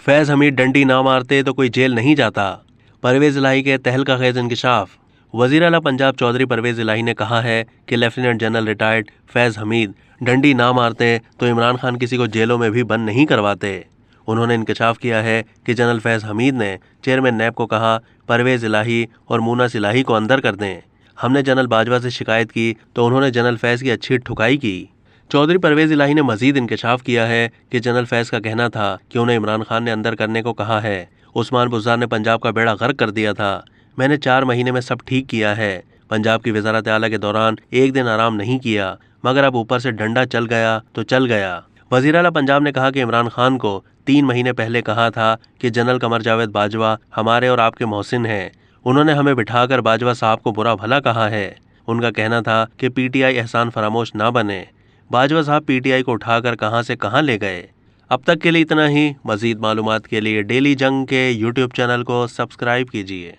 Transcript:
फैज़ हमीद डंडी ना मारते तो कोई जेल नहीं जाता। परवेज़ इलाही के तहलका खेज इंकशाफ। वज़ीर आला पंजाब चौधरी परवेज़ इलाही ने कहा है कि लेफ्टिनेंट जनरल रिटायर्ड फैज़ हमीद डंडी ना मारते तो इमरान खान किसी को जेलों में भी बंद नहीं करवाते। उन्होंने इंकशाफ किया है कि जनरल फैज़ हमीद ने चेयरमैन नैब को कहा परवेज़ इलाही और मूनस इलाही को अंदर कर दें। हमने जनरल बाजवा से शिकायत की तो उन्होंने जनरल फैज़ की अच्छी ठुकाई की। चौधरी परवेज़ इलाही ने मजीद इंकशाफ किया है कि जनरल फैज़ का कहना था कि उन्हें इमरान खान ने अंदर करने को कहा है। उस्मान बुज़दार ने पंजाब का बेड़ा गर्क कर दिया था। मैंने 4 महीने में सब ठीक किया है। पंजाब की वज़ारत आला के दौरान एक दिन आराम नहीं किया, मगर अब ऊपर से डंडा चल गया तो चल गया। वज़ीर आला पंजाब ने कहा कि इमरान खान को 3 महीने पहले कहा था कि जनरल कमर जावेद बाजवा हमारे और आपके मोहसिन हैं। उन्होंने हमें बिठाकर बाजवा साहब को बुरा भला कहा है। उनका कहना था कि पीटीआई एहसान फरामोश ना बने। बाजवा साहब पीटीआई को उठाकर कहां से कहां ले गए। अब तक के लिए इतना ही। मज़ीद मालूमात के लिए डेली जंग के यूट्यूब चैनल को सब्सक्राइब कीजिए।